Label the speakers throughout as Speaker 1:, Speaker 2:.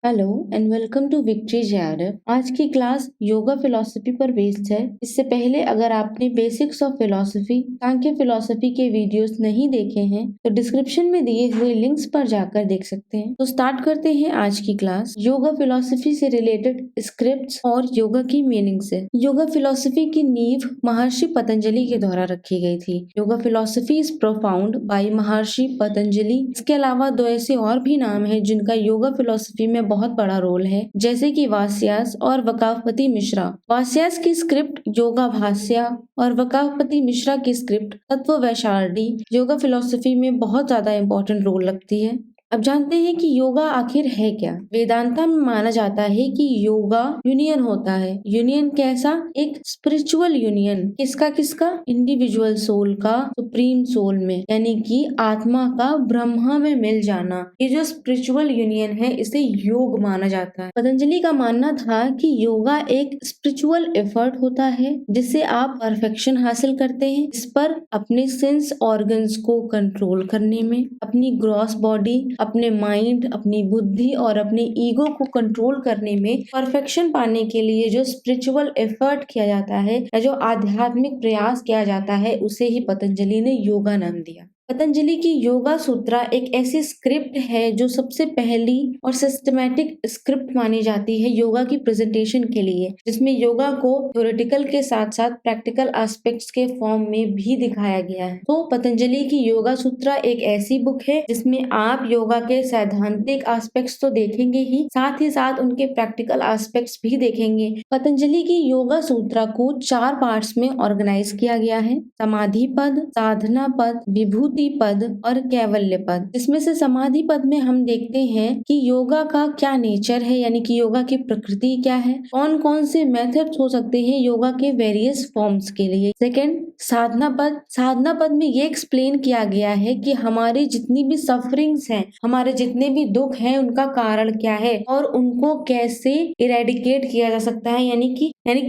Speaker 1: Hello and welcome to Victory JRF. आज की class yoga philosophy पर बेस्ड है। इससे पहले अगर आपने basics of philosophy, Sankhya philosophy के वीडियोस नहीं देखे हैं तो डिस्क्रिप्शन में दिए हुए लिंक्स पर जाकर देख सकते हैं। तो स्टार्ट करते हैं आज की क्लास। योगा फिलॉसफी से रिलेटेड स्क्रिप्ट्स और योगा की मीनिंग से। योगा फिलॉसफी की नींव महर्षि पतंजलि के द्वारा रखी गई थी। Yoga philosophy is profound by Maharshi Patanjali. इसके अलावा दो ऐसे और भी नाम है जिनका योगा फिलॉसफी में बहुत बड़ा रोल है, जैसे कि वास्यास और वकाफपति मिश्रा। वास्यास की स्क्रिप्ट योगा भाष्य और वकाफपति मिश्रा की स्क्रिप्ट तत्व वैशारदी योगा फिलॉसफी में बहुत ज्यादा इंपॉर्टेंट रोल रखती है। अब जानते हैं कि योगा आखिर है क्या। वेदांता में माना जाता है कि योगा यूनियन होता है। यूनियन कैसा? एक स्पिरिचुअल यूनियन। किसका किसका? इंडिविजुअल सोल का सुप्रीम सोल में, यानी कि आत्मा का ब्रह्मा में मिल जाना। ये जो स्पिरिचुअल यूनियन है इसे योग माना जाता है। पतंजलि का मानना था कि योगा एक स्पिरिचुअल एफर्ट होता है जिससे आप परफेक्शन हासिल करते हैं। इस पर अपने सेंस ऑर्गन्स को कंट्रोल करने में, अपनी ग्रॉस बॉडी, अपने माइंड, अपनी बुद्धि और अपने ईगो को कंट्रोल करने में परफेक्शन पाने के लिए जो स्पिरिचुअल एफर्ट किया जाता है या जो आध्यात्मिक प्रयास किया जाता है उसे ही पतंजलि ने योगा नाम दिया। पतंजलि की योगा सूत्रा एक ऐसी स्क्रिप्ट है जो सबसे पहली और सिस्टमैटिक स्क्रिप्ट मानी जाती है योगा की प्रेजेंटेशन के लिए, जिसमें योगा को थ्योरेटिकल के साथ साथ प्रैक्टिकल एस्पेक्ट्स के फॉर्म में भी दिखाया गया है। तो पतंजलि की योगा सूत्रा एक ऐसी बुक है जिसमें आप योगा के सैद्धांतिक एस्पेक्ट्स तो देखेंगे ही, साथ उनके प्रैक्टिकल एस्पेक्ट्स भी देखेंगे। पतंजलि की योगा सूत्रा को 4 पार्ट्स में ऑर्गेनाइज किया गया है: समाधि पद, साधना पद, विभूति पद और कैवल्य पद। इसमें से समाधि पद में हम देखते हैं कि योगा का क्या नेचर है, यानी कि योगा की प्रकृति क्या है, कौन कौन से मेथड्स हो सकते हैं योगा के वेरियस फॉर्म्स के लिए। सेकंड, साधना पद। साधना पद में ये एक्सप्लेन किया गया है कि हमारी जितनी भी सफरिंग्स हैं, हमारे जितने भी दुख हैं, उनका कारण क्या है और उनको कैसे इरेडिकेट किया जा सकता है, यानी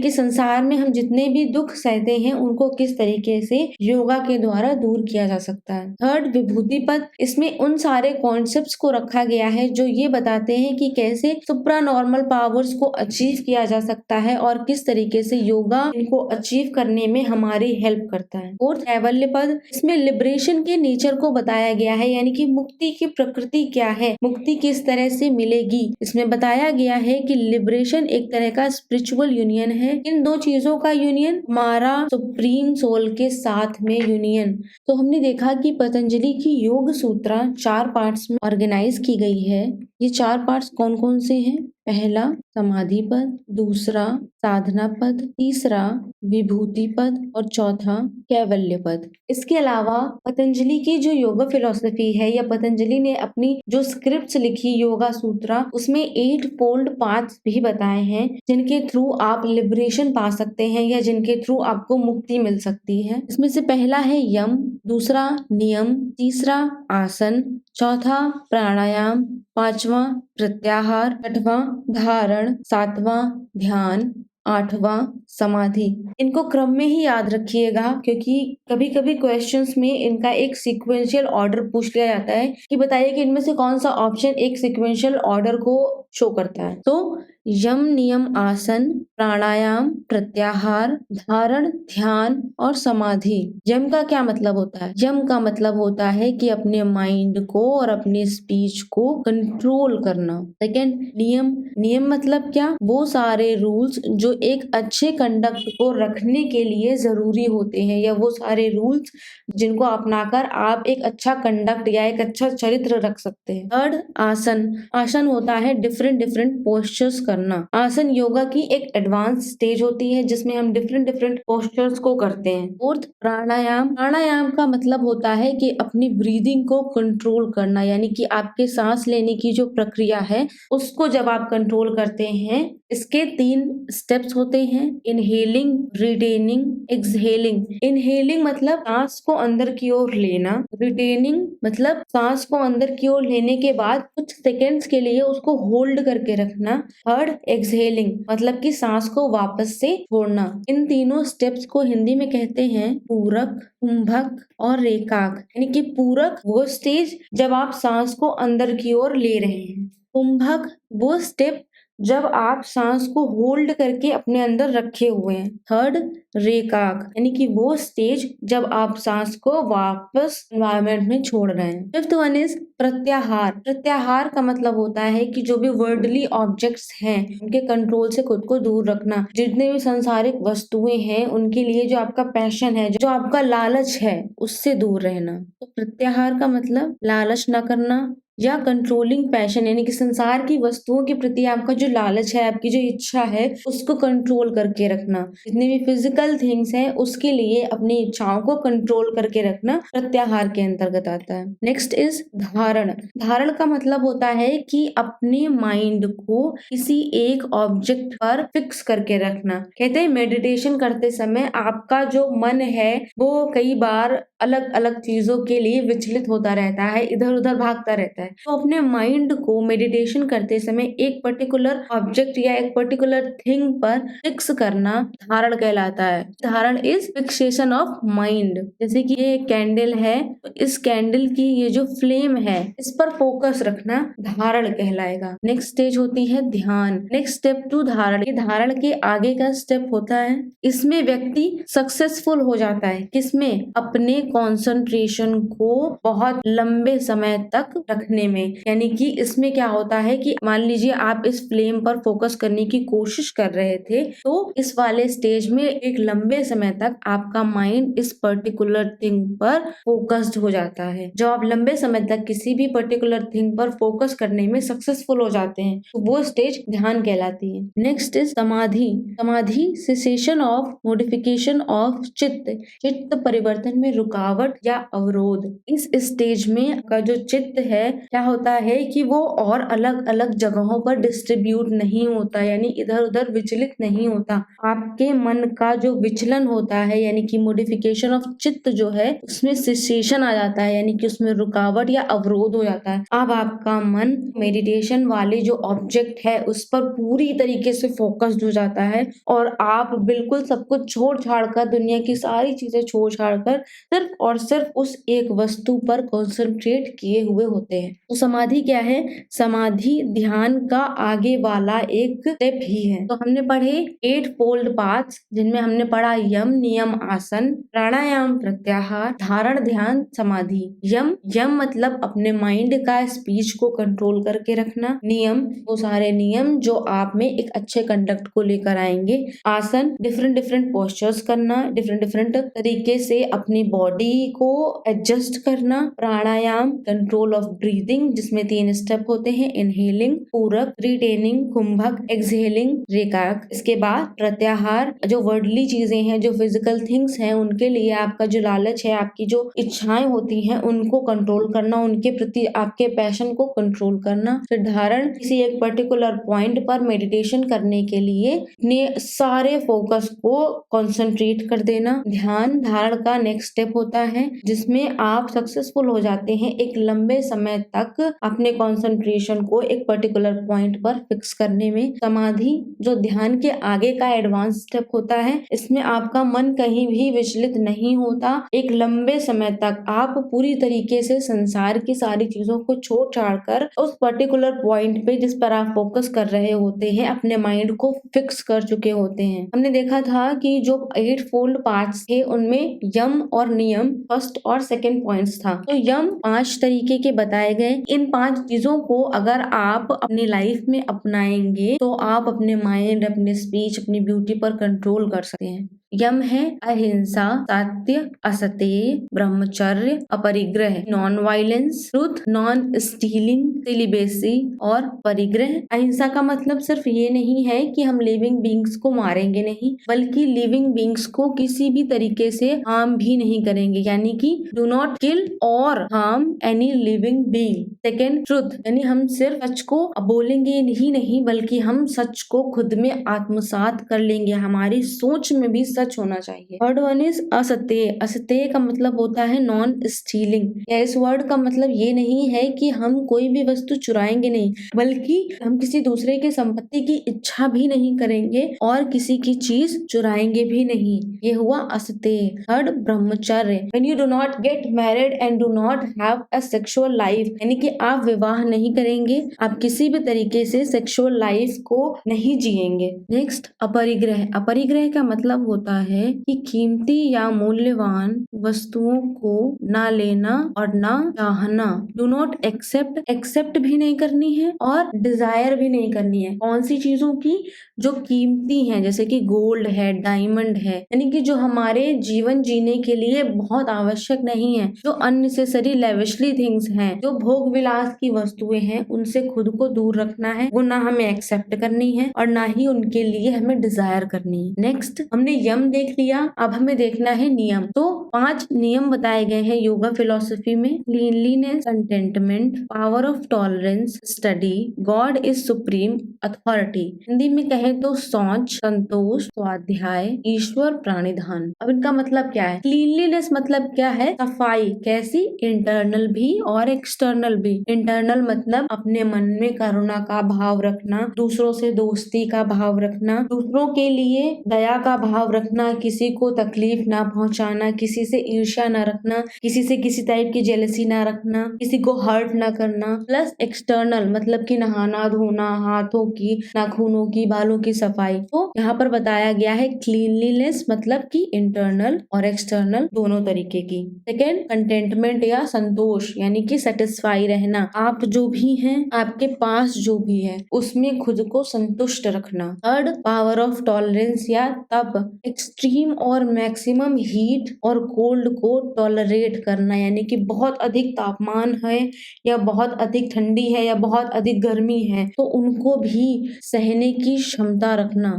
Speaker 1: कि संसार में हम जितने भी दुख सहते हैं उनको किस तरीके से योगा के द्वारा दूर किया जा सकता है। थर्ड, विभूति पद। इसमें उन सारे कॉन्सेप्ट्स को रखा गया है जो ये बताते हैं कि कैसे सुप्रा नॉर्मल पावर्स को अचीव किया जा सकता है और किस तरीके से योगा इनको अचीव करने में हमारी हेल्प करता है। फोर्थ, कैवल्य पद। इसमें लिबरेशन के नेचर को बताया गया है, यानी कि मुक्ति की प्रकृति क्या है, मुक्ति किस तरह से मिलेगी। इसमें बताया गया है कि लिबरेशन एक तरह का स्पिरिचुअल यूनियन है। इन दो चीजों का यूनियन, हमारा सुप्रीम सोल के साथ में यूनियन। तो हमने देखा कि पतंजलि की योग सूत्रा 4 पार्ट्स में ऑर्गेनाइज की गई है। ये 4 पार्ट्स कौन कौन से हैं? पहला समाधि पद, दूसरा साधना पद, तीसरा विभूति पद और चौथा कैवल्य पद। इसके अलावा पतंजलि की जो योगा फिलॉसफी है या पतंजलि ने अपनी जो स्क्रिप्ट्स लिखी योगा सूत्रा, उसमें 8 फोल्ड पाथ्स भी बताए हैं जिनके थ्रू आप लिबरेशन पा सकते हैं या जिनके थ्रू आपको मुक्ति मिल सकती है। इसमें से पहला है यम, दूसरा नियम, तीसरा आसन, चौथा प्राणायाम, पांचवा प्रत्याहार, छठवां धारण, सातवां ध्यान, आठवां समाधि। इनको क्रम में ही याद रखिएगा क्योंकि कभी कभी क्वेश्चंस में इनका एक सीक्वेंशियल ऑर्डर पूछ लिया जाता है कि बताइए कि इनमें से कौन सा ऑप्शन एक सीक्वेंशियल ऑर्डर को शो करता है। तो यम, नियम, आसन, प्राणायाम, प्रत्याहार, धारण, ध्यान और समाधि। यम का क्या मतलब होता है? यम का मतलब होता है कि अपने माइंड को और अपने स्पीच को कंट्रोल करना। सेकेंड, नियम। नियम मतलब क्या? वो सारे रूल्स जो एक अच्छे कंडक्ट को रखने के लिए जरूरी होते हैं, या वो सारे रूल्स जिनको अपनाकर आप एक अच्छा कंडक्ट या एक अच्छा चरित्र रख सकते हैं। थर्ड, आसन। आसन होता है डिफरेंट पोस्चर्स करना। आसन योगा की एक एडवांस स्टेज होती है जिसमें हम डिफरेंट पोस्चर्स को करते हैं। फोर्थ, प्राणायाम। प्राणायाम का मतलब होता है कि अपनी ब्रीदिंग को कंट्रोल करना, यानी कि आपके सांस लेने की जो प्रक्रिया है उसको जब आप कंट्रोल करते हैं। इसके 3 स्टेप्स होते हैं: इनहेलिंग, रिटेनिंग, एक्सहेलिंग। इनहेलिंग मतलब सांस को अंदर की ओर लेना, रिटेनिंग मतलब सांस को अंदर की ओर लेने के बाद कुछ सेकेंड्स के लिए उसको होल्ड करके रखना। थर्ड, एक्सहेलिंग मतलब कि सांस को वापस से छोड़ना। इन तीनों स्टेप्स को हिंदी में कहते हैं पूरक, कुंभक और रेकाक। यानी कि पूरक वो स्टेज जब आप सांस को अंदर की ओर ले रहे हैं, कुंभक वो स्टेप जब आप सांस को होल्ड करके अपने अंदर रखे हुए हैं। थर्ड, रेकाक यानी कि वो स्टेज जब आप सांस को वापस एनवायरमेंट में छोड़ रहे हैं। फिफ्थ वन इज प्रत्याहार। प्रत्याहार का मतलब होता है कि जो भी वर्ल्डली ऑब्जेक्ट्स हैं उनके कंट्रोल से खुद को दूर रखना। जितने भी सांसारिक वस्तुएं हैं उनके लिए जो आपका पैशन है, जो आपका लालच है, उससे दूर रहना। तो प्रत्याहार का मतलब लालच न करना या कंट्रोलिंग पैशन यानी कि संसार की वस्तुओं के प्रति आपका जो लालच है, आपकी जो इच्छा है, उसको कंट्रोल करके रखना। जितने भी फिजिकल थिंग्स हैं उसके लिए अपनी इच्छाओं को कंट्रोल करके रखना प्रत्याहार के अंतर्गत आता है। नेक्स्ट इज धारण। धारण का मतलब होता है कि अपने माइंड को किसी एक ऑब्जेक्ट पर फिक्स करके रखना। कहते हैं मेडिटेशन करते समय आपका जो मन है वो कई बार अलग अलग चीजों के लिए विचलित होता रहता है, इधर उधर भागता रहता है। तो अपने माइंड को मेडिटेशन करते समय एक पर्टिकुलर ऑब्जेक्ट या एक पर्टिकुलर थिंग पर फिक्स करना धारण कहलाता है। धारण इज फिक्सेशन ऑफ माइंड। जैसे कि ये कैंडल है, तो इस कैंडल की ये जो फ्लेम है इस पर फोकस रखना धारण कहलाएगा। नेक्स्ट स्टेज होती है ध्यान। नेक्स्ट स्टेप टू धारण। ये धारण के आगे का स्टेप होता है। इसमें व्यक्ति सक्सेसफुल हो जाता है। किसमें? अपने कंसंट्रेशन को बहुत लंबे समय तक रखने में। यानी कि इसमें क्या होता है कि मान लीजिए आप इस फ्लेम पर फोकस करने की कोशिश कर रहे थे, तो इस वाले स्टेज में एक लंबे समय तक आपका माइंड इस पर्टिकुलर थिंग पर फोकस्ड हो जाता है। जब आप लंबे समय तक किसी भी पर्टिकुलर थिंग पर फोकस करने में सक्सेसफुल हो जाते हैं तो वो स्टेज ध्यान कहलाती है। नेक्स्ट इज समाधि। समाधि सेसेशन ऑफ मोडिफिकेशन ऑफ चित्त। चित्त परिवर्तन में रुकावट या अवरोध। इस स्टेज में का जो चित्त है क्या होता है कि वो और अलग अलग जगहों पर डिस्ट्रीब्यूट नहीं होता, यानी इधर उधर विचलित नहीं होता। आपके मन का जो विचलन होता है यानी कि मोडिफिकेशन ऑफ चित्त जो है उसमें सेसेशन आ जाता है, यानी कि उसमें रुकावट या अवरोध हो जाता है। अब आपका मन मेडिटेशन वाले जो ऑब्जेक्ट है उस पर पूरी तरीके से फोकस्ड हो जाता है और आप बिल्कुल सब कुछ छोड़ छाड़ कर, दुनिया की सारी चीजें छोड़ छाड़ कर सिर्फ और सिर्फ उस एक वस्तु पर कॉन्सेंट्रेट किए हुए होते हैं। तो समाधि क्या है? समाधि ध्यान का आगे वाला एक स्टेप ही है। तो हमने पढ़े 8 फोल्ड पाथ्स, जिनमें हमने पढ़ा यम, नियम, आसन, प्राणायाम, प्रत्याहार, धारण, ध्यान, समाधि। यम, यम मतलब अपने माइंड का स्पीच को कंट्रोल करके रखना। नियम, वो सारे नियम जो आप में एक अच्छे कंडक्ट को लेकर आएंगे। आसन, डिफरेंट डिफरेंट पोस्चर्स करना, डिफरेंट डिफरेंट तरीके से अपनी बॉडी को एडजस्ट करना। प्राणायाम, कंट्रोल ऑफ ब्रीदिंग, जिसमें 3 स्टेप होते हैं, इनहेलिंग, पूरक, रिटेनिंग, कुंभक, एक्सहेलिंग, रेकाक। इसके बाद प्रत्याहार, जो वर्डली चीजें हैं, जो फिजिकल थिंग्स हैं, उनके लिए आपका जो लालच है, आपकी जो इच्छाएं होती हैं उनको कंट्रोल करना, उनके प्रति आपके पैशन को कंट्रोल करना। फिर धारण, किसी एक पर्टिकुलर पॉइंट पर मेडिटेशन करने के लिए अपने सारे फोकस को कंसंट्रेट कर देना। ध्यान, धारण का नेक्स्ट स्टेप होता है जिसमें आप सक्सेसफुल हो जाते हैं एक लंबे समय तक अपने कंसंट्रेशन को एक पर्टिकुलर पॉइंट पर फिक्स करने में। समाधि, जो ध्यान के आगे का एडवांस स्टेप होता है, इसमें आपका मन कहीं भी विचलित नहीं होता। एक लंबे समय तक आप पूरी तरीके से संसार की सारी चीजों को छोड़ छाड़ कर उस पर्टिकुलर पॉइंट पे जिस पर आप फोकस कर रहे होते हैं अपने माइंड को फिक्स कर चुके होते हैं। हमने देखा था कि जो 8 फोल्ड पाथ्स थे उनमें यम और नियम फर्स्ट और सेकंड पॉइंट्स था। तो यम 5 तरीके के बताए गए। इन 5 चीजों को अगर आप अपनी लाइफ में अपनाएंगे तो आप अपने माइंड, अपने स्पीच, अपनी ब्यूटी पर कंट्रोल कर सकते हैं। यम है अहिंसा, सत्य, असत्य, ब्रह्मचर्य, अपरिग्रह, non violence, truth, non stealing, celibacy और परिग्रह। अहिंसा का मतलब सिर्फ ये नहीं है कि हम लिविंग बींग्स को मारेंगे नहीं, बल्कि लिविंग बींग्स को किसी भी तरीके से हार्म भी नहीं करेंगे, यानी कि डू नॉट किल और harm any living being. Second, truth, यानी हम सिर्फ सच को बोलेंगे ही नहीं बल्कि हम सच को खुद में आत्मसात कर लेंगे, हमारी सोच में भी सच होना चाहिए। थर्ड वन इज असत्य। असत्य का मतलब होता है नॉन स्टीलिंग। या इस वर्ड का मतलब ये नहीं है कि हम कोई भी वस्तु चुराएंगे नहीं, बल्कि हम किसी दूसरे के संपत्ति की इच्छा भी नहीं करेंगे और किसी की चीज चुराएंगे भी नहीं। ये हुआ असत्य। थर्ड ब्रह्मचर्य। When you do not get married and do not have a sexual life, यानी कि आप विवाह नहीं करेंगे, आप किसी भी तरीके से सेक्सुअल लाइफ को नहीं जिएंगे। नेक्स्ट अपरिग्रह। अपरिग्रह का मतलब होता है कि कीमती या मूल्यवान वस्तुओं को ना लेना और ना चाहना। डू नॉट एक्सेप्ट, एक्सेप्ट भी नहीं करनी है और डिजायर भी नहीं करनी है। कौन सी चीजों की? जो कीमती हैं, जैसे कि गोल्ड है, डायमंड है, यानी कि जो हमारे जीवन जीने के लिए बहुत आवश्यक नहीं है, जो अननेसेसरी लेविशली थिंग्स हैं, जो भोग विलास की वस्तुएं हैं, उनसे खुद को दूर रखना है। वो ना हमें एक्सेप्ट करनी है और ना ही उनके लिए हमें डिजायर करनी है। नेक्स्ट हमने यम देख लिया, अब हमें देखना है नियम। तो 5 नियम बताए गए हैं योगा फिलॉसफी में। Cleanliness, contentment, power of tolerance, study, god is supreme, authority. Hindi में कहें तो सोच, संतोष, स्वाध्याय, ईश्वर, प्राणिधान। अब इनका मतलब क्या है? क्लीनलीनेस मतलब क्या है? सफाई। कैसी? इंटरनल भी और एक्सटर्नल भी। इंटरनल मतलब अपने मन में करुणा का भाव रखना, दूसरों से दोस्ती का भाव रखना, दूसरों के लिए दया का भाव रखना, किसी को तकलीफ ना पहुंचाना, किसी से ईर्ष्या ना रखना, किसी से किसी टाइप की जेलसी ना रखना, किसी को हर्ट ना करना। प्लस एक्सटर्नल मतलब कि नहाना धोना, हाथों की, नाखूनों की, बालों की सफाई। तो यहाँ पर बताया गया है क्लीनलीनेस मतलब कि इंटरनल और एक्सटर्नल दोनों तरीके की। सेकेंड कंटेंटमेंट या संतोष, यानी कि सेटिस्फाई रहना। आप जो भी हैं, आपके पास जो भी है, उसमें खुद को संतुष्ट रखना। थर्ड पावर ऑफ टॉलरेंस या तप, एक्सट्रीम और मैक्सिमम हीट और कोल्ड को टॉलरेट करना, यानी कि बहुत अधिक तापमान है या बहुत अधिक ठंडी है या बहुत अधिक गर्मी है, तो उनको भी सहने की क्षमता रखना,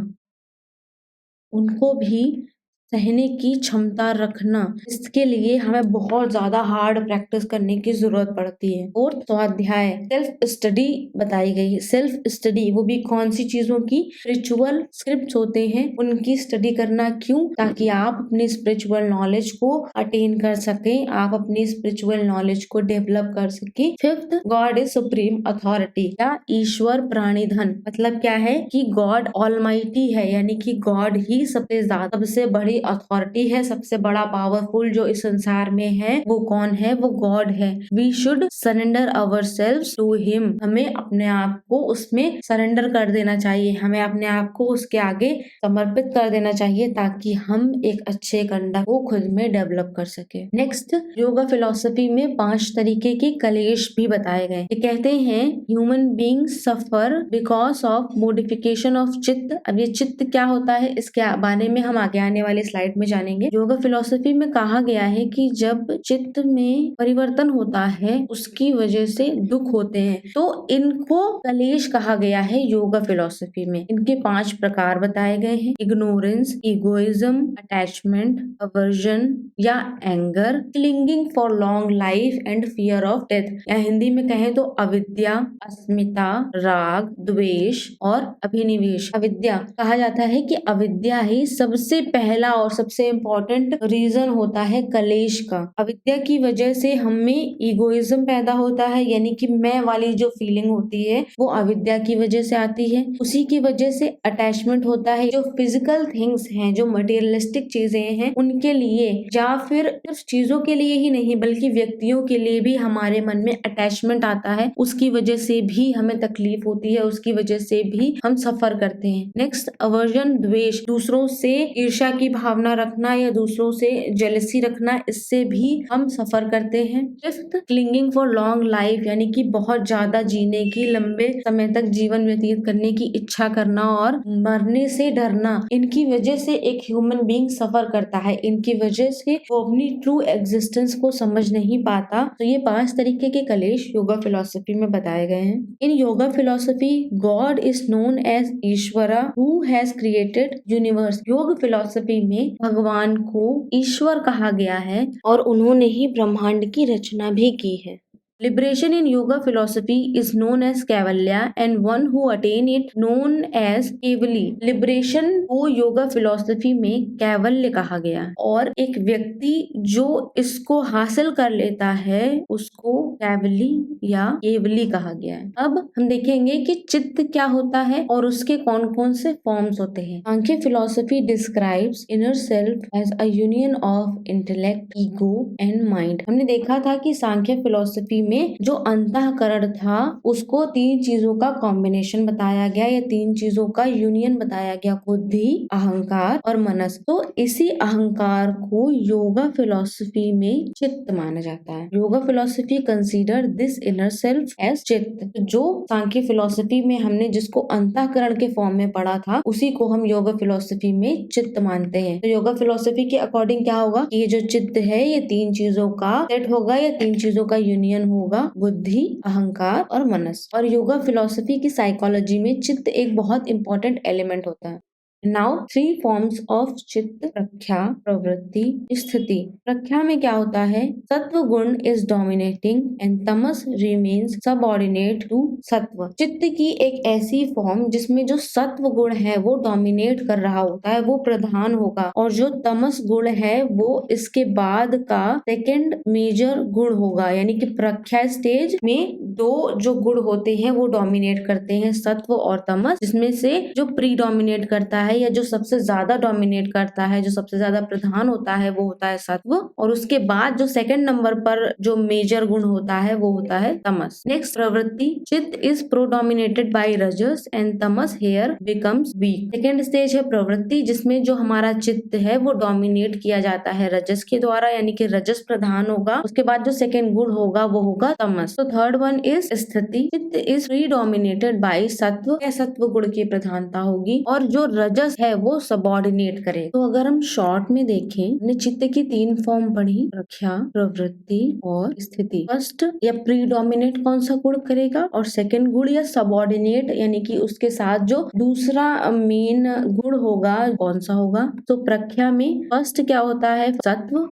Speaker 1: उनको भी सहने की क्षमता रखना। इसके लिए हमें बहुत ज्यादा हार्ड प्रैक्टिस करने की जरूरत पड़ती है। और स्वाध्याय, सेल्फ स्टडी बताई गई है। सेल्फ स्टडी वो भी कौन सी चीजों की? स्पिरिचुअल स्क्रिप्ट्स होते हैं, उनकी स्टडी करना। क्यों? ताकि आप अपने स्पिरिचुअल नॉलेज को अटेन कर सके, आप अपनी स्पिरिचुअल नॉलेज को डेवलप कर सके। Fifth God is supreme authority या ईश्वर प्राणिधन। मतलब क्या है कि गॉड ऑलमाइटी है, यानी कि गॉड ही सबसे ज्यादा, सबसे बड़ी अथॉरिटी है, सबसे बड़ा पावरफुल जो इस संसार में है। वो कौन है? वो गॉड है। We should surrender our selves to him. हमें अपने आप को उसमें सरेंडर कर देना चाहिए, हमें अपने आप को उसके आगे समर्पित कर देना चाहिए, ताकि हम एक अच्छे कंडक्ट को खुद में डेवलप कर सके। नेक्स्ट योगा फिलॉसफी में 5 तरीके के कलेश भी बताए गए। ये कहते हैं human being suffer because of modification of चित्त। अब ये चित्त क्या होता है, इसके बारे में हम आगे आने वाले स्लाइड में जानेंगे। योगा फिलॉसफी में कहा गया है कि जब चित्त में परिवर्तन होता है, उसकी वजह से दुख होते हैं, तो इनको कलेश कहा गया है योगा फिलॉसफी में। इनके 5 प्रकार बताए गए हैं। इग्नोरेंस, इगोइज्म, अटैचमेंट, अवर्जन या anger, clinging for long life and fear of death. या हिंदी में कहें तो अविद्या, अस्मिता, राग, द्वेष और अभिनिवेश। अविद्या कहा जाता है कि अविद्या ही सबसे पहला और सबसे इम्पोर्टेंट रीजन होता है कलेश का। अविद्या की वजह से हमें इगोइज्म पैदा होता है, यानी कि मैं वाली जो फीलिंग होती है वो अविद्या की वजह से आती है। उसी की वजह से अटैचमेंट होता है, जो फिजिकल थिंग्स हैं, जो मटेरियलिस्टिक चीजें हैं, उनके लिए या फिर सिर्फ चीजों के लिए ही नहीं बल्कि व्यक्तियों के लिए भी हमारे मन में अटैचमेंट आता है। उसकी वजह से भी हमें तकलीफ होती है, उसकी वजह से भी हम सफर करते हैं। नेक्स्ट अवर्जन, द्वेष, दूसरों से ईर्ष्या की भावना रखना या दूसरों से जेलसी रखना, इससे भी हम सफर करते हैं। Fifth clinging for long life, यानी कि बहुत ज्यादा जीने की, लंबे समय तक जीवन व्यतीत करने की इच्छा करना और मरने से डरना। इनकी वजह से एक ह्यूमन बीइंग सफर करता है, इनकी वजह से वो अपनी ट्रू एग्जिस्टेंस को समझ नहीं पाता। तो ये 5 तरीके के कलेश योगा फिलॉसफी में बताए गए हैं। In yoga philosophy God is known as Ishwara who has created universe. योग फिलॉसफी में भगवान को ईश्वर कहा गया है और उन्होंने ही ब्रह्मांड की रचना भी की है। Liberation in yoga philosophy is known as Kaivalya and one who attain it known as Kevali. Liberation को योगा फिलोसफी में कैवल्य कहा गया और एक व्यक्ति जो इसको हासिल कर लेता है उसको कैवली या केवली कहा गया है। अब हम देखेंगे कि चित्त क्या होता है और उसके कौन कौन से फॉर्म्स होते हैं। Samkhya philosophy describes inner self as a union of intellect, ego and mind. हमने देखा था कि सांख्य फिलोसफी में जो अंतःकरण था उसको तीन चीजों का कॉम्बिनेशन बताया गया या तीन चीजों का यूनियन बताया गया, बुद्धि, अहंकार और मनस। तो इसी अहंकार को योगा फिलोसफी में चित्त माना जाता है। Yoga philosophy consider this inner self as chitta. जो सांख्य फिलोसफी में हमने जिसको अंतःकरण के फॉर्म में पढ़ा था उसी को हम योगा फिलोसफी में चित्त मानते हैं। तो योगा फिलोसफी के अकॉर्डिंग क्या होगा, ये जो चित्त है ये तीन चीजों का सेट होगा या तीन चीजों का यूनियन होगा, बुद्धि, अहंकार और मनस। और योगा फिलोसफी की साइकोलॉजी में चित्त एक बहुत इंपॉर्टेंट एलिमेंट होता है। Now 3 forms of चित्त: प्रख्या, प्रवृत्ति, स्थिति। प्रख्या में क्या होता है, सत्व गुण is dominating and Tamas remains subordinate to सत्व। चित्त की एक ऐसी फॉर्म जिसमें जो सत्व गुण है वो डोमिनेट कर रहा होता है, वो प्रधान होगा, और जो तमस गुण है वो इसके बाद का सेकेंड मेजर गुण होगा। यानी कि प्रख्या स्टेज में दो जो गुण होते हैं वो डोमिनेट करते हैं, सत्व और तमस, जिसमें से जो प्रीडोमिनेट करता है या जो सबसे ज्यादा डोमिनेट करता है, जो सबसे ज्यादा प्रधान होता है वो होता है सत्व, और उसके बाद जो सेकंड नंबर पर जो मेजर गुण होता है वो होता है तमस। नेक्स्ट, प्रवृत्ति। चित्त इज प्रोडोमिनेटेड बाय रजस and Tamas here becomes week. Second stage है प्रवृत्ति, जिसमें जो हमारा चित्त है वो डोमिनेट किया जाता है रजस के द्वारा, यानी कि रजस प्रधान होगा, उसके बाद जो सेकंड गुण होगा वो होगा तमस। तो थर्ड वन इज स्थिति। चित्त इज प्रीडोमिनेटेड बाय सत्व, सत्व गुण की प्रधानता होगी और जो रजस है वो सबऑर्डिनेट करे। तो अगर हम शॉर्ट में देखें, हमने चित्त की 3 फॉर्म पढ़ी, प्रख्या, प्रवृत्ति और स्थिति। फर्स्ट या प्रीडोमिनेट कौन सा गुण करेगा और सेकंड गुण या सबऑर्डिनेट यानी कि उसके साथ जो दूसरा मेन गुण होगा कौन सा होगा। तो प्रख्या में फर्स्ट क्या होता है, सत्व,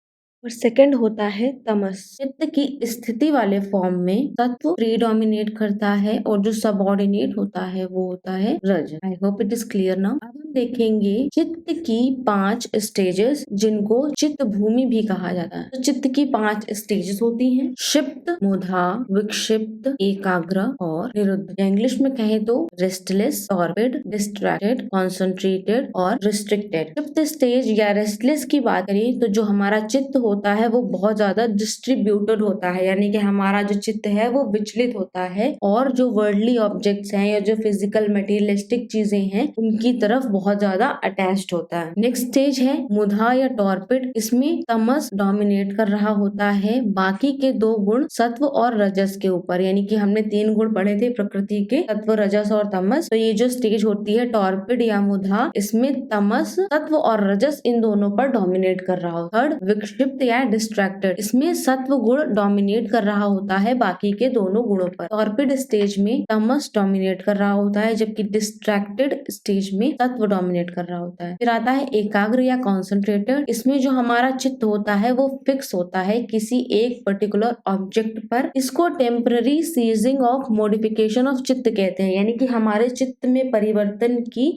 Speaker 1: और सेकंड होता है तमस। चित्त की स्थिति वाले फॉर्म में सत्व प्रीडोमिनेट करता है और जो सबऑर्डिनेट होता है वो होता है रज। I hope it is clear now. अब हम देखेंगे चित्त की 5 स्टेजेस जिनको चित्त भूमि भी कहा जाता है। तो चित्त की 5 स्टेजेस होती हैं, क्षिप्त, मुधा, विक्षिप्त, एकाग्र और निरुद्ध। इंग्लिश में कहें तो रेस्टलेस, टॉर्पिड, डिस्ट्रैक्टेड, कॉन्सेंट्रेटेड और रिस्ट्रिक्टेड। क्षिप्त स्टेज या रेस्टलेस की बात करें तो जो हमारा चित्त होता है वो बहुत ज्यादा डिस्ट्रीब्यूटेड होता है, यानी कि हमारा जो चित्त है वो विचलित होता है और जो वर्ल्डली ऑब्जेक्ट्स हैं या जो फिजिकल मटेरियलिस्टिक चीजें हैं उनकी तरफ बहुत ज्यादा अटैच्ड होता है। नेक्स्ट स्टेज है मुधा या टॉर्पिड। इसमें तमस डोमिनेट कर रहा होता है बाकी के 2 गुण सत्व और रजस के ऊपर, यानी कि हमने 3 गुण पढ़े थे प्रकृति के, सत्व, रजस और तमस। तो ये जो स्टेज होती है टॉर्पिड या मुधा, इसमें तमस, सत्व और रजस इन दोनों पर डोमिनेट कर रहा होता है। थर्ड, विक्षिप्त या डिस्ट्रैक्टेड। इसमें सत्व गुण डोमिनेट कर रहा होता है बाकी के दोनों गुणों पर। टॉर्पिड स्टेज में तमस डोमिनेट कर रहा होता है जबकि डिस्ट्रैक्टेड स्टेज में सत्व डोमिनेट कर रहा होता है। फिर आता है एकाग्र या कॉन्सेंट्रेटेड। इसमें जो हमारा चित्त होता है वो फिक्स होता है किसी एक पर्टिकुलर ऑब्जेक्ट पर। इसको temporary ceasing of modification of chitta कहते हैं, यानी कि हमारे चित्त में परिवर्तन की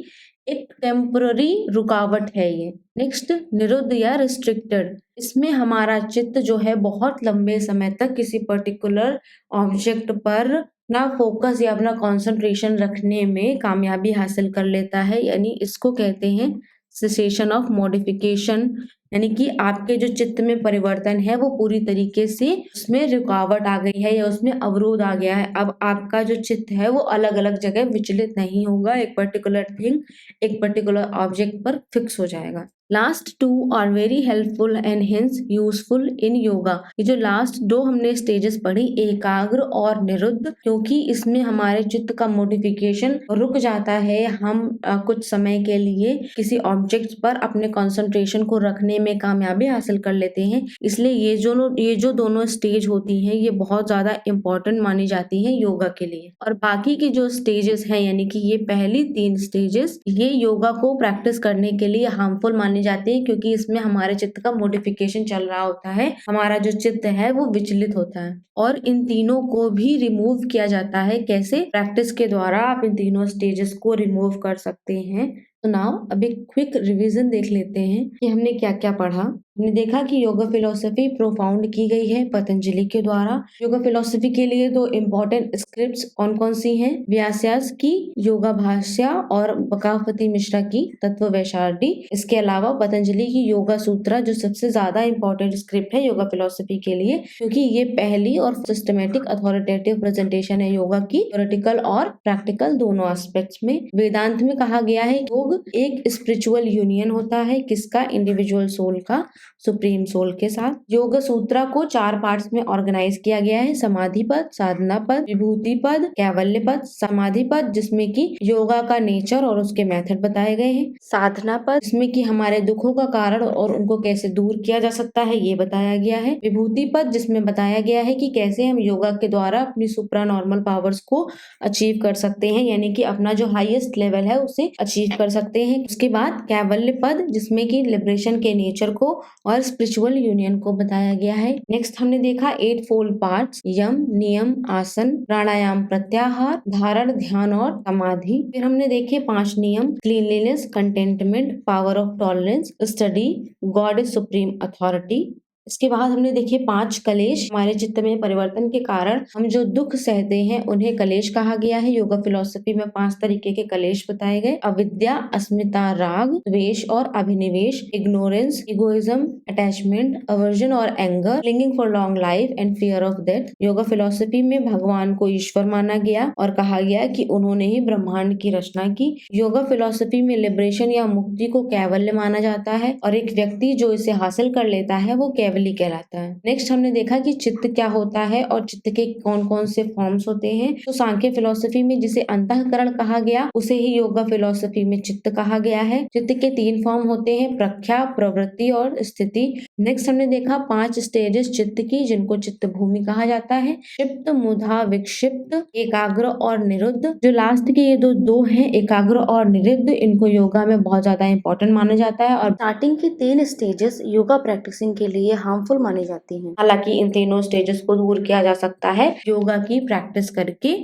Speaker 1: एक टेम्पररी रुकावट है ये। नेक्स्ट, निरुद्ध या रिस्ट्रिक्टेड। इसमें हमारा चित्त जो है बहुत लंबे समय तक किसी पर्टिकुलर ऑब्जेक्ट पर ना फोकस या अपना कंसंट्रेशन रखने में कामयाबी हासिल कर लेता है, यानी इसको कहते हैं सेसेशन ऑफ मॉडिफिकेशन, यानी कि आपके जो चित्त में परिवर्तन है वो पूरी तरीके से उसमें रुकावट आ गई है या उसमें अवरोध आ गया है। अब आपका जो चित्त है वो अलग अलग जगह विचलित नहीं होगा, एक पर्टिकुलर थिंग, एक पर्टिकुलर ऑब्जेक्ट पर फिक्स हो जाएगा। Last 2 are very helpful and hence useful in yoga. ये जो लास्ट 2 हमने स्टेजेस पढ़ी, एकाग्र और निरुद्ध, क्योंकि इसमें हमारे चित्त का मॉडिफिकेशन रुक जाता है, हम कुछ समय के लिए किसी ऑब्जेक्ट पर अपने कंसंट्रेशन को रखने में कामयाबी हासिल कर लेते हैं। इसलिए ये जो दोनों स्टेज होती हैं ये बहुत ज्यादा इंपॉर्टेंट मानी जाती हैं योगा के लिए। और बाकी की जो स्टेजेस हैं, यानी कि ये पहली 3 स्टेजेस, ये योगा को प्रैक्टिस करने के लिए हार्मफुल मानी मानी जाती है क्योंकि इसमें हमारे चित्त का मॉडिफिकेशन चल रहा होता है, हमारा जो चित्त है वो विचलित होता है। और इन तीनों को भी रिमूव किया जाता है। कैसे? प्रैक्टिस के द्वारा आप इन तीनों स्टेजेस को रिमूव कर सकते हैं। तो नाउ अब एक क्विक रिवीजन देख लेते हैं कि हमने क्या क्या पढ़ा। हमने देखा कि योगा फिलॉसफी प्रोफाउंड की गई है पतंजलि के द्वारा। योगा फिलॉसफी के लिए दो इम्पोर्टेंट स्क्रिप्ट्स कौन कौन सी हैं? व्यास की योगा भाष्य और बकावती मिश्रा की तत्व वैशारदी। इसके अलावा पतंजलि की योगा सूत्रा जो सबसे ज्यादा इम्पोर्टेंट स्क्रिप्ट है योगा फिलॉसफी के लिए, क्योंकि ये पहली और सिस्टमेटिक अथॉरिटेटिव प्रेजेंटेशन है योगा की, थ्योरेटिकल और प्रैक्टिकल दोनों एस्पेक्ट्स में। वेदांत में कहा गया है योग एक स्पिरिचुअल यूनियन होता है। किसका? इंडिविजुअल सोल का, सुप्रीम सोल के साथ। योग सूत्रा को 4 पार्ट्स में ऑर्गेनाइज किया गया है। समाधि पद, साधना पद, विभूति पद, कैवल्य पद। समाधि पद जिसमें कि योगा का नेचर और उसके मेथड बताए गए हैं। साधना पद जिसमें कि हमारे दुखों का कारण और उनको कैसे दूर किया जा सकता है ये बताया गया है। विभूति पद जिसमें बताया गया है कि कैसे हम योगा के द्वारा अपनी सुप्रा नॉर्मल पावर्स को अचीव कर सकते हैं, यानी कि अपना जो हाईएस्ट लेवल है उसे अचीव कर सकते हैं। उसके बाद कैवल्य पद जिसमें कि लिबरेशन के नेचर को और स्पिरिचुअल यूनियन को बताया गया है। नेक्स्ट हमने देखा 8 फोल्ड पार्ट्स, यम, नियम, आसन, प्राणायाम, प्रत्याहार, धारण, ध्यान और समाधि। फिर हमने देखे 5 नियम, cleanliness, contentment, power of tolerance, study, god is supreme authority. इसके बाद हमने देखे 5 कलेश। हमारे चित्त में परिवर्तन के कारण हम जो दुख सहते हैं उन्हें कलेश कहा गया है। योगा फिलॉसफी में 5 तरीके के कलेश बताए गए। अविद्या, अस्मिता, राग, द्वेष और अभिनिवेश, इग्नोरेंस, इगोइज्म, अटैचमेंट, अवर्जन और anger, clinging for long life and fear of death. Yoga philosophy में भगवान को ईश्वर माना गया और कहा गया कि उन्होंने ही ब्रह्मांड की रचना की। योगा फिलॉसफी में लिबरेशन या मुक्ति को कैवल्य माना जाता है और एक व्यक्ति जो इसे हासिल कर लेता है वो कैवल्य कहलाता है। नेक्स्ट हमने देखा कि चित्त क्या होता है और चित्त के कौन कौन से फॉर्म्स होते हैं। तो सांख्य फिलॉसफी में जिसे अंतःकरण कहा गया उसे ही योगा फिलॉसफी में चित्त कहा गया है। चित्त के 3 फॉर्म होते हैं, प्रख्या, प्रवृत्ति और स्थिति। नेक्स्ट हमने देखा 5 स्टेजेस चित्त की जिनको चित्त भूमि कहा जाता है, क्षिप्त, मुधा, विक्षिप्त, एकाग्र और निरुद्ध। जो लास्ट के ये दो हैं, एकाग्र और निरुद्ध, इनको योगा में बहुत ज्यादा इंपॉर्टेंट माना जाता है और स्टार्टिंग की 3 स्टेजेस योगा प्रैक्टिसिंग के लिए हार्मफुल मानी जाती हैं। हालांकि इन तीनों स्टेजेस को दूर किया जा सकता है योगा की प्रैक्टिस करके।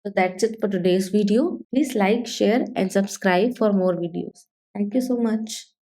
Speaker 1: So that's it for today's video. Please like, share and subscribe for more videos. Thank you so much.